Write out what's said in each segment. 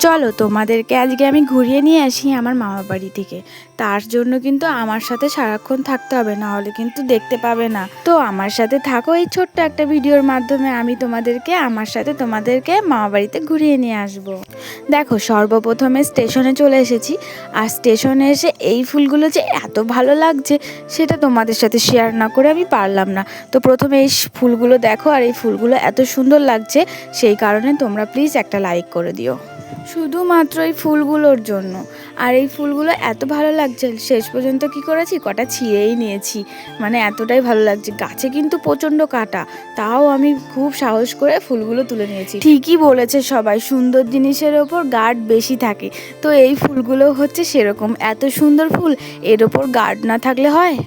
চলো তোমাদেরকে আজকে আমি ঘুরিয়ে নিয়ে আসি আমার মামা বাড়ি থেকে। তার জন্য কিন্তু আমার সাথে সারাক্ষণ থাকতে হবে, না হলে কিন্তু দেখতে পাবে না। তো আমার সাথে থাকো, এই ছোট্ট একটা ভিডিওর মাধ্যমে আমি তোমাদেরকে মামা বাড়িতে ঘুরিয়ে নিয়ে আসব। দেখো, সর্বপ্রথমে স্টেশনে চলে এসেছি। আর স্টেশনে এসে এই ফুলগুলো যে এত ভালো লাগছে সেটা তোমাদের সাথে শেয়ার না করে আমি পারলাম না। তো প্রথমে এই ফুলগুলো দেখো, আর এই ফুলগুলো এত সুন্দর লাগছে, সেই কারণে তোমরা প্লিজ একটা লাইক করে দিও শুধুমাত্র এই ফুলগুলোর জন্য। আর এই ফুলগুলো এত ভালো লাগছে, শেষ পর্যন্ত কি করেছি, কটা ছিঁড়েই নিয়েছি। মানে এতটাই ভালো লাগছে। গাছে কিন্তু প্রচণ্ড কাটা, তাও আমি খুব সাহস করে ফুলগুলো তুলে নিয়েছি। ঠিকই বলেছে সবাই, সুন্দর জিনিসের ওপর গার্ড বেশি থাকে। তো এই ফুলগুলো হচ্ছে সেরকম, এত সুন্দর ফুল, এর ওপর গার্ড না থাকলে হয়?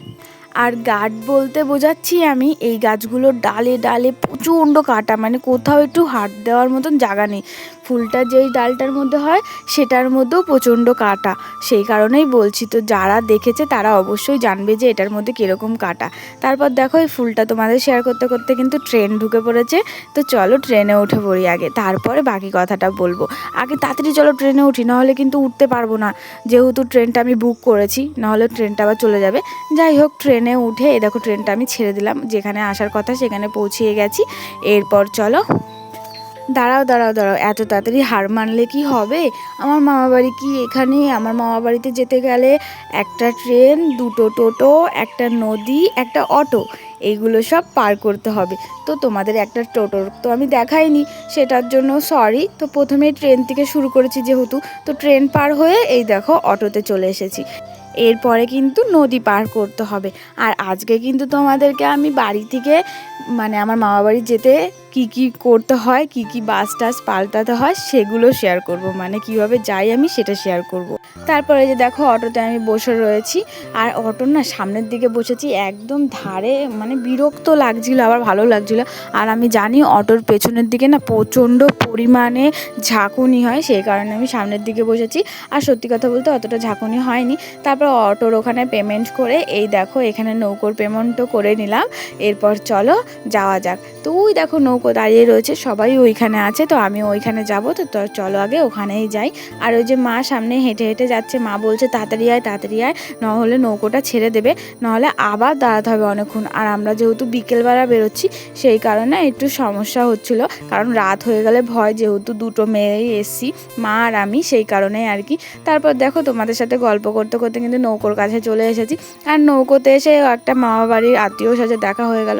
আর গার্ড বলতে বোঝাচ্ছি আমি এই গাছগুলোর ডালে ডালে প্রচণ্ড কাটা, মানে কোথাও একটু হাত দেওয়ার মতন জায়গা নেই। ফুলটা যেই ডালটার মধ্যে হয় সেটার মধ্যেও প্রচণ্ড কাটা, সেই কারণেই বলছি। তো যারা দেখেছে তারা অবশ্যই জানবে যে এটার মধ্যে কীরকম কাটা। তারপর দেখো, এই ফুলটা তোমাদের শেয়ার করতে করতে কিন্তু ট্রেন ঢুকে পড়েছে। তো চলো ট্রেনে উঠে পড়ি আগে, তারপরে বাকি কথাটা বলবো। আগে তাড়াতাড়ি চলো ট্রেনে উঠি, নাহলে কিন্তু উঠতে পারবো না, যেহেতু ট্রেনটা আমি বুক করেছি, নাহলে ট্রেনটা আবার চলে যাবে। যাই হোক, ট্রেনে উঠে এই দেখো ট্রেনটা আমি ছেড়ে দিলাম, যেখানে আসার কথা সেখানে পৌঁছিয়ে গেছি। এরপর চলো, দাঁড়াও দাঁড়াও দাঁড়াও, এত তাড়াতাড়ি হার মানলে কি হবে? আমার মামা বাড়ি কি এখানে? আমার মামা বাড়িতে যেতে গেলে একটা ট্রেন, দুটো টোটো, একটা নদী, একটা অটো, এইগুলো সব পার করতে হবে। তো তোমাদের একটা টোটোর তো আমি দেখাইনি, সেটার জন্য সরি। তো প্রথমে ট্রেন থেকে শুরু করেছি যেহেতু, তো ট্রেন পার হয়ে এই দেখো অটোতে চলে এসেছি। এরপরে কিন্তু নদী পার করতে হবে। আর আজকে কিন্তু তোমাদেরকে আমি বাড়ি থেকে, মানে আমার মামা বাড়ি যেতে কি কি করতে হয়, কি কি বাস টাস পাল্টাতে হয় সেগুলো শেয়ার করব, মানে কিভাবে যাই আমি সেটা শেয়ার করব। তারপরে যে দেখো অটোতে আমি বসে রয়েছি, আর অটোর না সামনের দিকে বসেছি একদম ধারে, মানে বিরক্ত লাগছিল আবার ভালো লাগছিল। আর আমি জানি অটোর পেছনের দিকে না প্রচণ্ড পরিমাণে ঝাঁকুনি হয়, সেই কারণে আমি সামনের দিকে বসেছি। আর সত্যি কথা বলতে অতটা ঝাঁকুনি হয়নি। তারপর অটোর ওখানে পেমেন্ট করে এই দেখো এখানে নৌকোর পেমেন্টও করে নিলাম। এরপর চলো যাওয়া যাক। তো ওই দেখো নৌকো দাঁড়িয়ে রয়েছে, সবাই ওইখানে আছে, তো আমি ওইখানে যাবো। তো চলো আগে ওখানেই যাই। আর ওই যে মা সামনে হেঁটে হেঁটে যাচ্ছে, মা বলছে তাড়াতাড়ি আয় তাড়াতাড়ি আয়, নাহলে নৌকোটা ছেড়ে দেবে, নাহলে আবার দাঁড়াতে হবে অনেকক্ষণ। আর আমরা যেহেতু বিকেলবেলা বেরোচ্ছি, সেই কারণে একটু সমস্যা হচ্ছিলো, কারণ রাত হয়ে গেলে ভয়, যেহেতু দুটো মেয়েই এসছি, মা আর আমি, সেই কারণেই আর কি। তারপর দেখো তোমাদের সাথে গল্প করতে করতে কিন্তু নৌকোর কাছে চলে এসেছি। আর নৌকোতে এসে একটা মামা বাড়ির আত্মীয়র সাথে দেখা হয়ে গেল,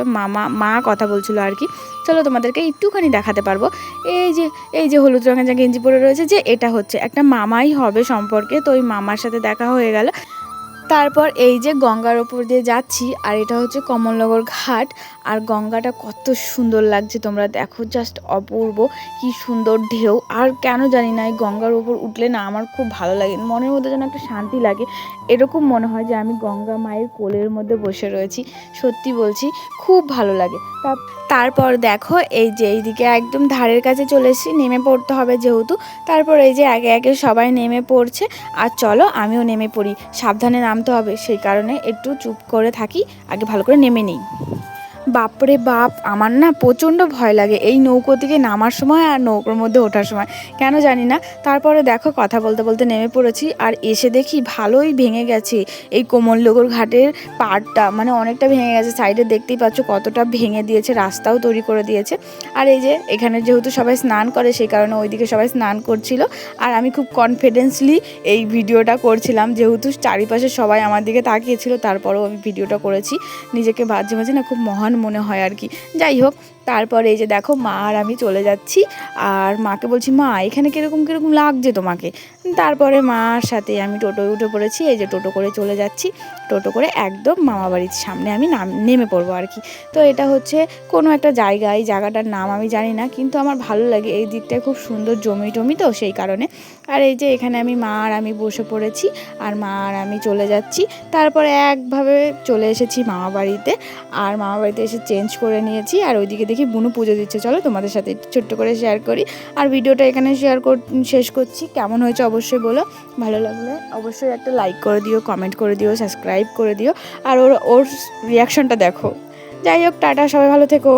মা কথা বলছিল আর কি। চলো তোমাদেরকে একটুখানি দেখাতে পারবো। এই যে হলুদ রঙের যে গেঞ্জি পরে রয়েছে, যে এটা হচ্ছে একটা মামাই হবে সম্পর্কে, তো ওই মামার সাথে দেখা হয়ে গেল। তারপর এই যে গঙ্গার ওপর দিয়ে যাচ্ছি, আর এটা হচ্ছে কমলনগর ঘাট। আর গঙ্গাটা কত সুন্দর লাগছে তোমরা দেখো, জাস্ট অপূর্ব, কি সুন্দর ঢেউ। আর কেন জানি না এই গঙ্গার ওপর উঠলে না আমার খুব ভালো লাগে, মনের মধ্যে যেন একটা শান্তি লাগে, এরকম মনে হয় যে আমি গঙ্গা মায়ের কোলের মধ্যে বসে রয়েছি। সত্যি বলছি, খুব ভালো লাগে। তারপর দেখো এই যে এইদিকে একদম ধারের কাছে চলে এসেছি, নেমে পড়তে হবে যেহেতু। তারপর এই যে একে একে সবাই নেমে পড়ছে, আর চলো আমিও নেমে পড়ি, সাবধানে নামতে হবে, সেই কারণে একটু চুপ করে থাকি, আগে ভালো করে নেমে নিই। বাপরে বাপ, আমার না প্রচণ্ড ভয় লাগে এই নৌকো থেকে নামার সময় আর নৌকোর মধ্যে ওঠার সময়, কেন জানি না। তারপরে দেখো কথা বলতে বলতে নেমে পড়েছি, আর এসে দেখি ভালোই ভেঙে গেছে এই কমলনগর ঘাটের পাড়টা, মানে অনেকটা ভেঙে গেছে। সাইডে দেখতেই পাচ্ছ কতটা ভেঙে দিয়েছে, রাস্তাও তৈরি করে দিয়েছে। আর এই যে এখানে যেহেতু সবাই স্নান করে, সেই কারণে ওইদিকে সবাই স্নান করছিল। আর আমি খুব কনফিডেন্সলি এই ভিডিওটা করছিলাম, যেহেতু চারিপাশে সবাই আমার দিকে তাকিয়েছিল, তারপরেও আমি ভিডিওটা করেছি। নিজেকে মাঝে মাঝে না খুব মহান মনে হয় আর কি। যাই হোক, তারপরে এই যে দেখো মা আর আমি চলে যাচ্ছি, আর মাকে বলছি মা এখানে কীরকম কীরকম লাগছে তোমাকে। তারপরে মার সাথে আমি টোটোয় উঠে পড়েছি, এই যে টোটো করে চলে যাচ্ছি। টোটো করে একদম মামা বাড়ির সামনে আমি নেমে পড়বো আর কি। তো এটা হচ্ছে কোনো একটা জায়গা, এই জায়গাটার নাম আমি জানি না, কিন্তু আমার ভালো লাগে, এই দিকটায় খুব সুন্দর জমি টমি, তো সেই কারণে। আর এই যে এখানে আমি মা আর আমি বসে পড়েছি, আর মা আর আমি চলে যাচ্ছি। তারপরে একভাবে চলে এসেছি মামা বাড়িতে, আর মামা বাড়িতে এসে চেঞ্জ করে নিয়েছি। আর ওইদিকে দেখি বুনু পুজো দিচ্ছে, চলো তোমাদের সাথে ছোট্ট করে শেয়ার করি। আর ভিডিওটা এখানে শেষ করছি। কেমন হয়েছে অবশ্যই বলো, ভালো লাগলে অবশ্যই একটা লাইক করে দিও, কমেন্ট করে দিও, সাবস্ক্রাইব করে দিও। আর ওর রিয়াকশনটা দেখো। যাই হোক, টাটা, সবাই ভালো থেকো।